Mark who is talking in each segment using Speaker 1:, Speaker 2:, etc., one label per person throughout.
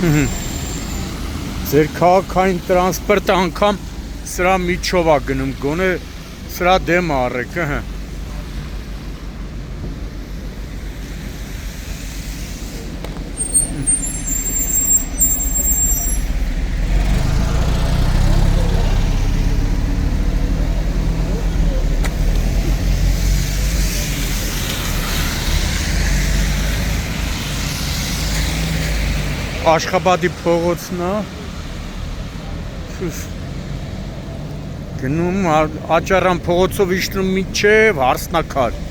Speaker 1: Ձեր քաղաքային տրանսպորտը անգամ սրա միջով է գնում, գոնե սրա դեմ առեք, Աշխաբադի փողոցն է, գնում Աճարան փողոցով իջնում մինչև Հարսնակար։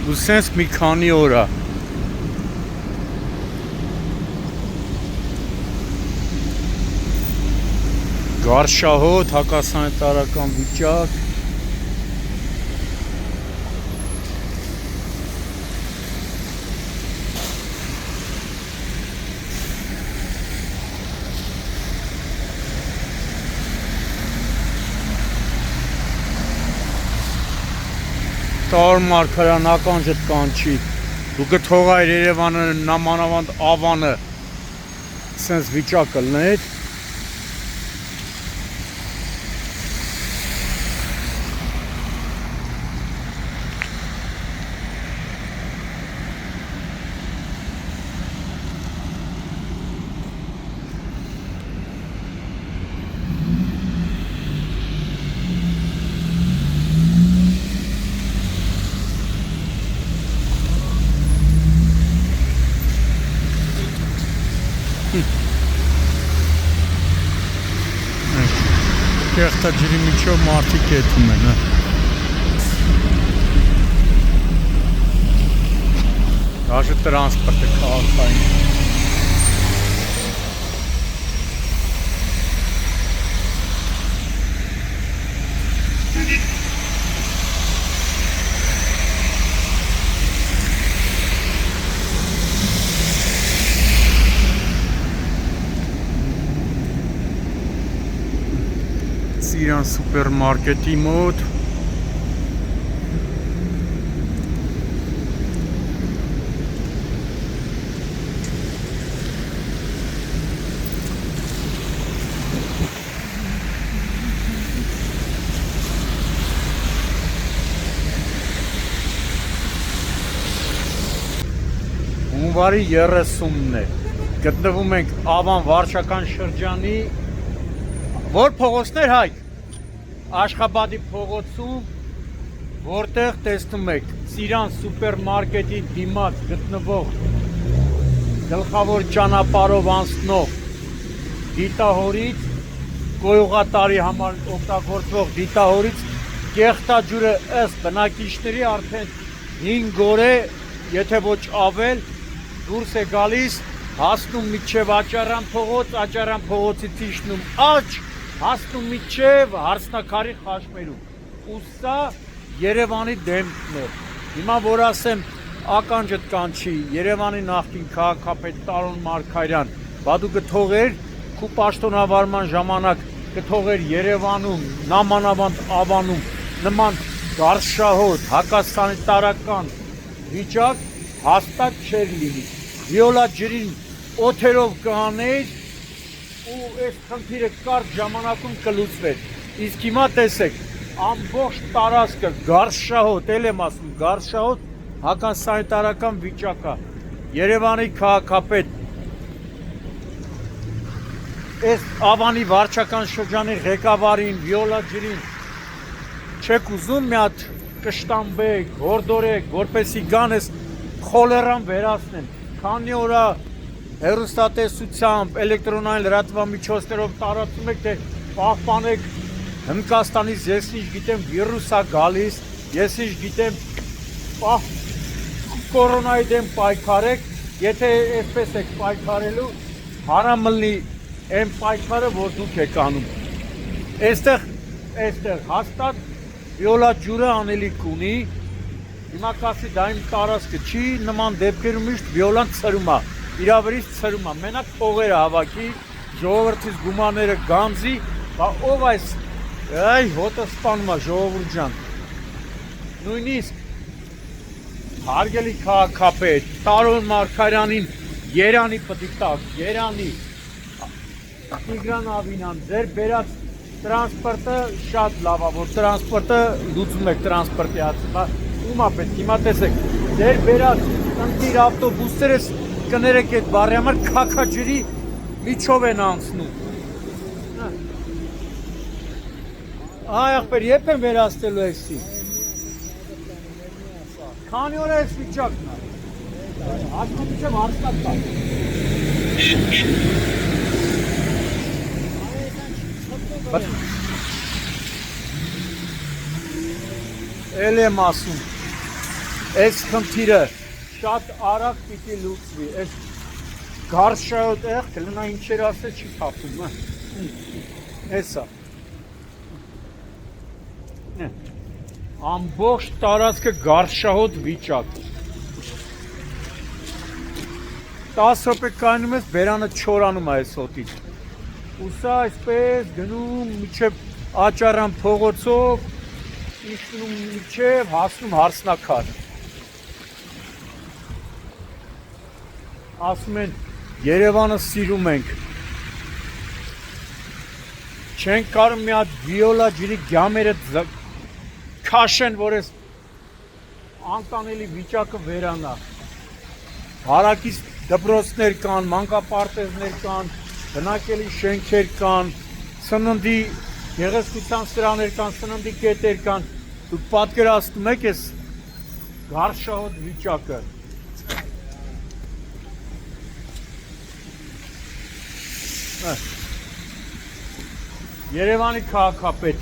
Speaker 1: Ու սենց մի քանի օր է։ Գարշահոտ, հակասանիտարական վիճակ։ Տար Մարգարյան ականջդ կանչի, դու կթողայր Երևանը նամանավանդ Ավանը սենց վիճակը լներ։ Կեղտաջրի միջով մարդիկ եթում են, Դաժե տրանսպորտը քաղաքային։ Սիրան սուպերմարկետի մոտ հունվարի 30-ն է, գտնվում ենք Ավան վարչական շրջանի որ փողոցներ հայք Աշխաբադի փողոցում, որտեղ տեսնում եք Սիրան սուպերմարկետի դիմաց գտնվող գլխավոր ճանապարհով անցնող դիտահորից գոյուղատարի համար օգտագործվող դիտահորից կեղտաջուրը ըստ բնակիչների արդեն 5 օր է, եթե ոչ ավել, դուրս է գալիս, հասնում միջև Աճարան փողոց, Աճարան փողոցից իջնում աջ, հասնում միջև Հարսնակարի խաչմերուկ, ու սա Երևանի դեմքն է։ Հիմա որ ասեմ ականջդ կանչի Երևանի նախկին քաղաքապետ Տարոն Մարգարյան, բա դու կթողեր քու պաշտոնավարման ժամանակ կթողեր Երևանում, նամանավանդ Ավանում նման գարշահոտ, հակասանիտարական վիճակ հաստատ չէր լինի։ Վիոլա ջրին օթերով կհաներ ու այս խնդիրը կարճ ժամանակում կլուծվեր։ Իսկ հիմա տեսեք, ամբողջ տարածքը գարշահոտ, էլ եմ ասում, գարշահոտ հակասանիտարական վիճակա։ Երևանի քաղաքապետ այս Ավանի վարչական շրջանի ղեկավարին, Վիոլա ջրին չեք ուզում մի հատ կշտամբեք, հորդորեք, որպեսի գան այս խոլերան վերացնեն։ Քանի օր հեռուստատեսությամբ, էլեկտրոնային լրատվամիջոցներով տարածում եք, թե պահպանեք Հնդկաստանից ես ինչ գիտեմ վիրուսա գալիս, ես ինչ գիտեմ կորոնայի դեմ պայքարեք, եթե այսպես եք պայքարելու, հարամ մլնի այն պայքարը, որ դուք եք անում։ Այստեղ հաստատ վիոլա ջուրը անելիք ունի, հիմա կասի դա իմ տարածքը չի, նման դեպքերում միշտ վիոլան ցրում է, իրա վրից ցրում է, մենակ փողերը հավաքի, ժողովրդից գումարները գանձի, բա ով այս այ հոտը սպանում է ժողովուրդ ջան։ Նույնիսկ հարգելի քաղաքապետ Տարոն Մարգարյանին Երանի պիտի տակ, Երանի Տիգրան Ավինյան, ձեր բերած տրանսպորտը շատ լավ է, որ տրանսպորտը լուծում եք տրանսպորտի հարցը, ում է պետք, հիմա տեսեք, ձեր բերած ընտիր ավտոբուսները կներեք այդ բառի համար քաքաջրի միջով են անցնում։ Այ ախպեր, երբ են վերացնելու էսի։ Քանի օր է այս վիճակն է։ Հասնում չեմ հարցնակ տա։ Էլ եմ ասում, այս խնդիրը շատ արագ պիտի լուծվի, այս գարշայոտ կլնա ինչեր ասել չի թափում, էսա։ Ամբողջ տարածքը գարշահոտ վիճակ։ 10 րոպե կայնում ես, բերանը չորանում է այս հոտից։ Ու սա այսպես գնում միջև աճարան փողոցով, իջնում միջև, հասնում հարսնակար։ Ասում են, Երևանը սիրում ենք։ Չենք կարում մի հատ վիոլա ջրի գյամերը քաշեն, որ ես անկանելի վիճակը վերանա։ Հարակից դպրոցներ կան, մանկապարտեզներ կան, բնակելի շենքեր կան, սննդի գեղեցկության սրաներ կան, սննդի կետեր կան, դուք պատկերացնում եք այս գարշահոտ վիճակը։ Երևանի քաղաքապետ։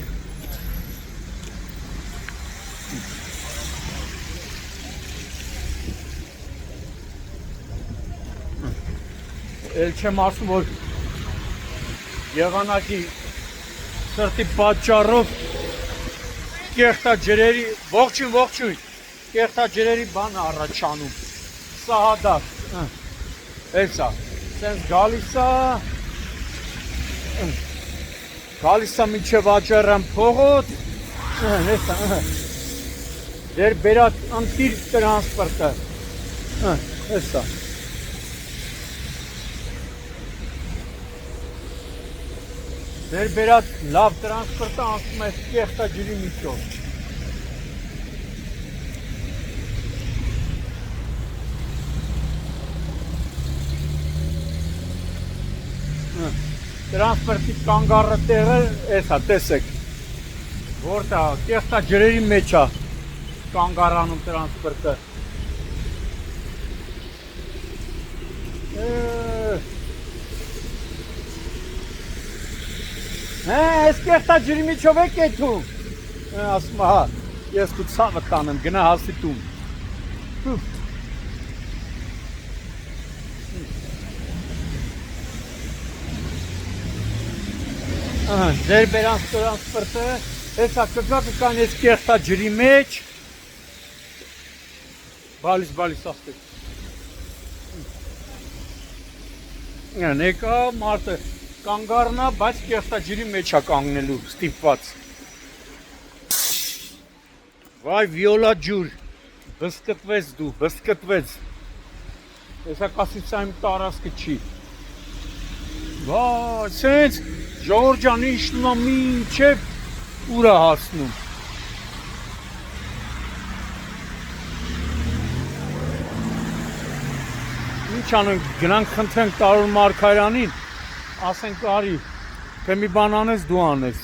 Speaker 1: Էլ չեմ ասում, որ եղանակի սրտի պատճառով կեղտաջրերի, ողջույն, կեղտաջրերի բան առաջանում, սահադակ, էսա, սենց գալիս է մինչև աճարան փողոց, դեր բերած ընտիր տրանսպորտը, էսա, դեր բերած լավ տրանսպորտը անցնում է կեղտաջրի միջով։ Տրանսպորտի կանգառը տեղը էսա, տեսեք, որտեղ կեղտաջրերի մեջ է կանգառանում տրանսպորտը։ Այս կեղտաջրի միջով է կեթում, ասում հա, ես կու ցավը տանեմ, գնա հասի տուն։ Ձեր բերանց տրանսպորտը, հեսա կգակը կան ես կեղտաջրի մեջ, բալիս ասպետ։ Նեկա մարդը, կանգառնա, բայց կեղտաջրի մեջ է կանգնելու, ստիպված։ Վայ, վիոլա ջուր, բսկտվեց դու, բսկտվեց։ Եսա կասիցա իմ տարածքը չի։ Վայ, սենց, ժողորջան իշնում է մինչև ուրա հասնում։ Ինչ անենք, գնանք խնդրենք Տարոն Մարգարյանին, ասենք արի, թե մի բան անես, դու անես։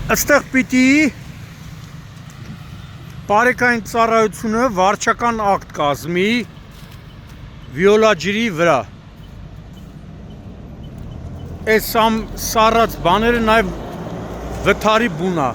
Speaker 1: Այստեղ պիտի բարեկային ծառայությունը վարչական ակտ կազմի վիոլա ջրի վրա։ Այս սառած բաները նաև վթարի բուն է։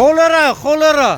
Speaker 1: Խոլերա։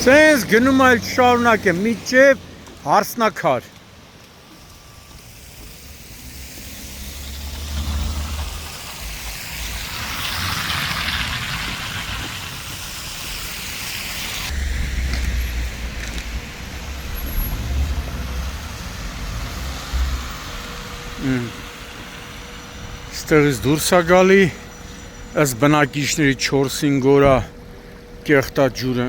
Speaker 1: Սենց գնում այլ շարունակ է միջև հարսնակար։ Ստեղից դուրս է գալի, ըստ բնակիչների 4-5 օրա կեղտա ջուրը,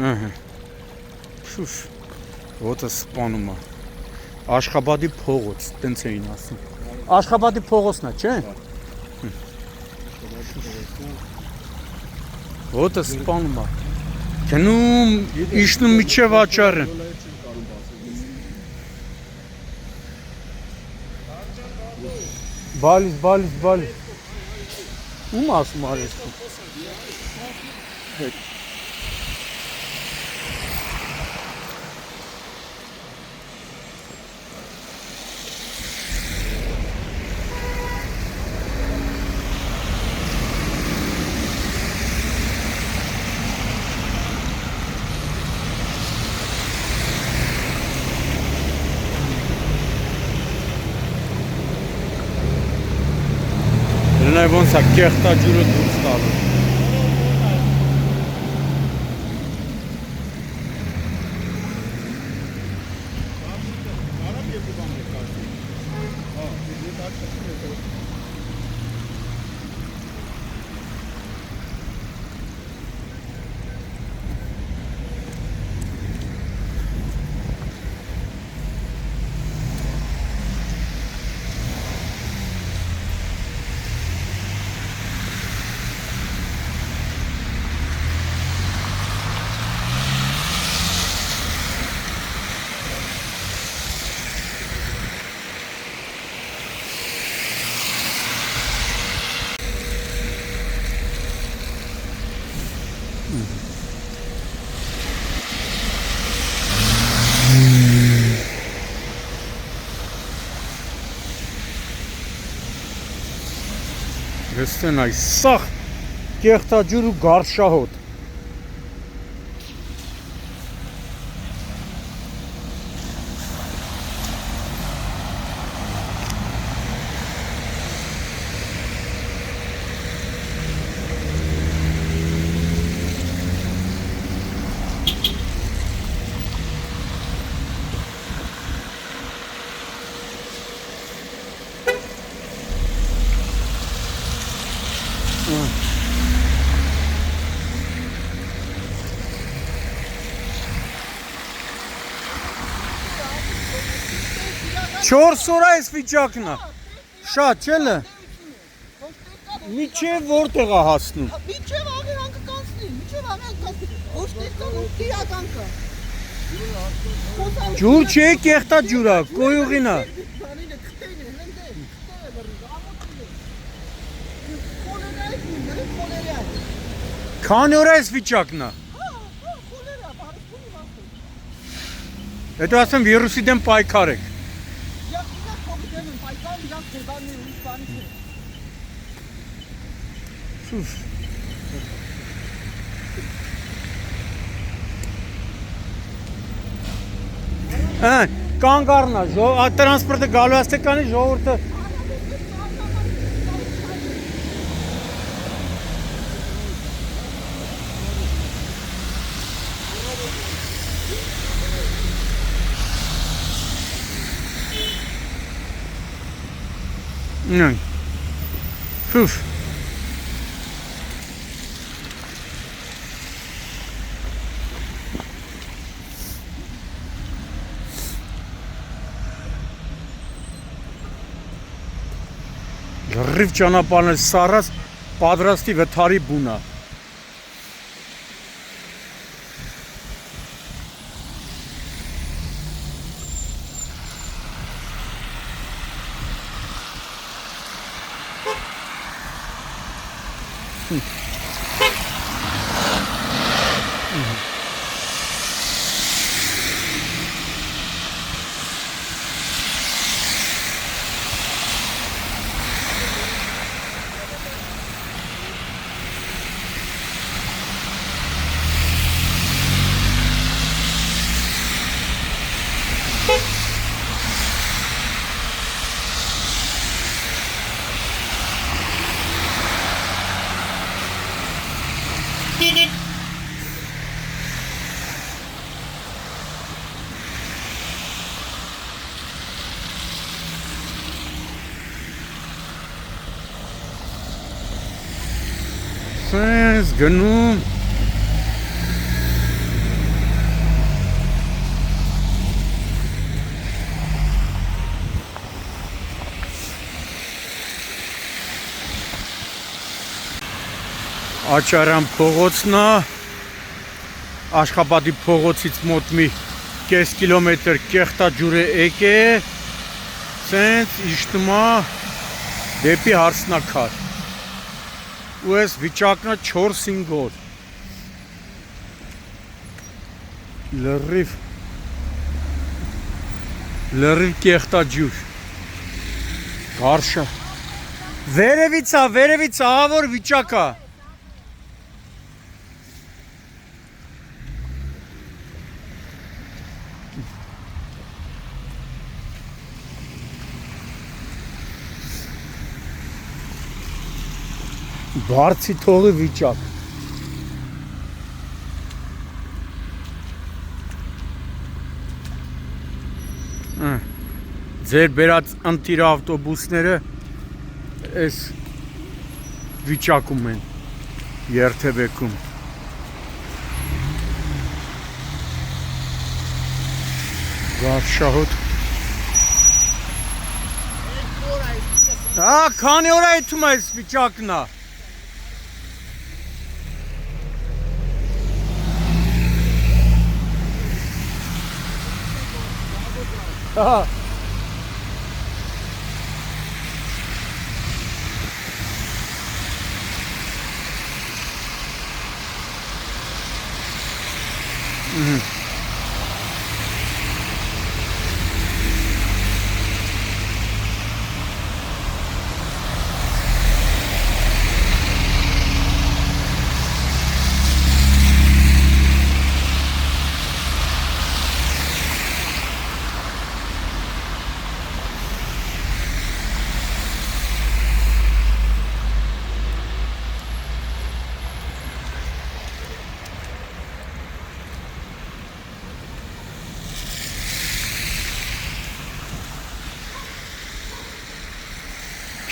Speaker 1: ոտը սպանում է, Աշխաբադի փողոց, տենց էին ասում, Աշխաբադի փողոցն է, չէ? Ոտը սպանում է, գնում, իշնում միջև աչարը, բալիս, ում ասում արեսում, ոնց է կեղտա ջուրը դուրս տալու։ Հստեն այս սաղ կեղտաջուր ու գարշահոտ Չորս օր այս վիճակն է, շատ չելը, Միջև որտեղ է հասնում։
Speaker 2: Միջև աղերանքը կանցնի, միջև աղերանքը ոչ ներկան ու իրական կա։
Speaker 1: Ջուր չէ, կեղտա ջուր է, կոյուղին է։
Speaker 2: Բանինը քթեն է, հենց է, քթեն է բռնի, ամոթին է։ Խոլերայից նույնն է, խոլերայ։
Speaker 1: Քանի օր է այս վիճակն է։
Speaker 2: Խոլերայ, բարեփոխի վաստը։
Speaker 1: Հետո ասեմ վիրուսի դեմ պայքար եք։
Speaker 2: Իրանք կոմիտեն են, պայքար իրանք թեբանն են, ուրիշ բանի չէ։
Speaker 1: Սուս։ Կանգ առնա, տրանսպորտը գալու աստեկանի ժողովուրդը Ֆուֆ Լրիվ ճանապարհն է սառած պատրաստի վթարի բունա Սենց գնում Աչարյան փողոցն է Աշխաբադի փողոցից մոտ մի կես կիլոմետր կեղտա ջուրը եկե սենց իշտում է դեպի հարսնակար ու ես վիճակնա 4-5 օր լրիվ կեղտա ջուր գարշա վերևից ահավոր վիճակ է Բարձի թողի վիճակ Ձեր բերած ընտիր ավտոբուսները այս վիճակում են երթևեկում Գարշահոտ Քանի օր է այդում այս վիճակն է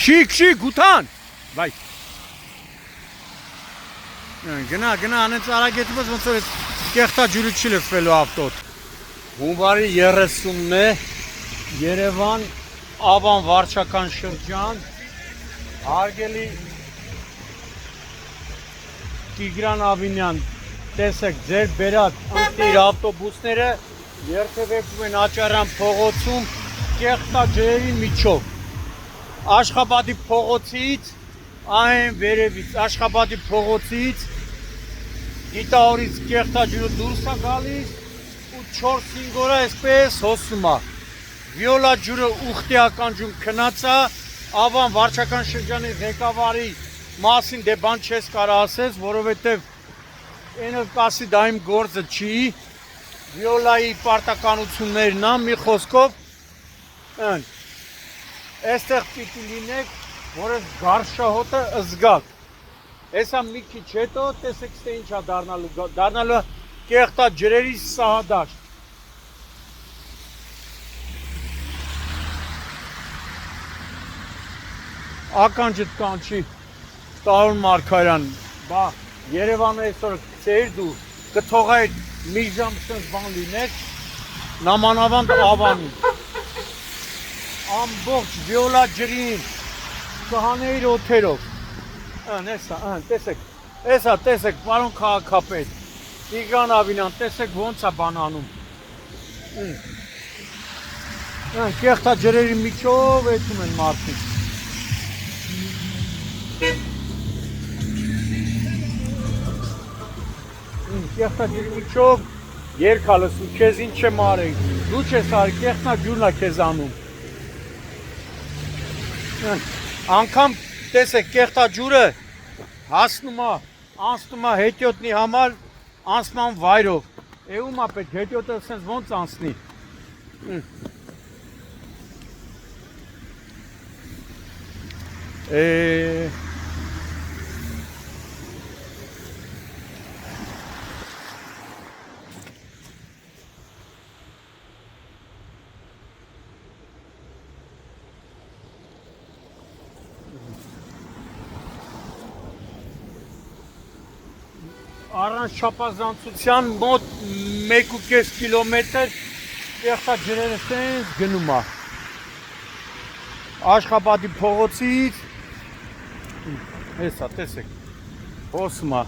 Speaker 1: Շիկ, ուտան, վայ, գնա, անեց արագետումս ոնց որ կեղտա ջուրը չի լսվելու ավտոտ Հունվարի 30-ն է, Երևան, Աբան վարչական շրջան, հարգելի Տիգրան Ավինյան, տեսեք ձեր բերած ընտիր ավտոբուսները երթևեկում են Աճարյան փողոցում կեղտաջրերի միջով։ Աշխաբադի փողոցից, այն վերևից, Աշխաբադի փողոցից Գիտահորից կեղտաջուրը դուրս է գալիս ու 4-5 օր այսպես հոսում է։ Վիոլա ջուրը ուխտիական ջուն քնած է, Ավան վարչական շրջանի ղեկավարի մասին դե բան չես կարող ասես, որովհետև այնը կասի դա իմ գործը չի, Վիոլայի պարտականություններն է, մի խոսքով այստեղ պիտի լինեք, որ այս գարշահոտը զգաք։ Հեսա մի քիչ հետո տեսեք թե ինչ է դառնալու կեղտա ջրերի սահադաշտ։ Ականջդ կանչի Տարոն Մարգարյան, բա Երևանը այսօր ծեր դու կթողայ մի ժամ սենց բան լինեք, նամանավանդ Ավանում, ամբողջ վիոլա ջրին, կհանեիր օթերով, տեսեք, պարոն քաղաքապետ, Տիգրան Ավինյան, տեսեք ոնց է բան անում, կեղտա ջրերի միջով էցում են մարդիկ, կեղտա ջրի միջով երկալս ու քեզ ինչ չեմ արել, դու չես արել, կեղտնա ջուրն է քեզ անում, անգամ տեսեք կեղտա ջուրը հասնում է, անցնում է հետիոտնի համար անցման վայրով, ում է պետք հետիոտը սենց ոնց անցնի, առանց չափազանցության մոտ 1.5 կիլոմետր կեղտա ջրերը սենց գնում է Աշխաբադի փողոցից, հեսա տեսեք, հոսում է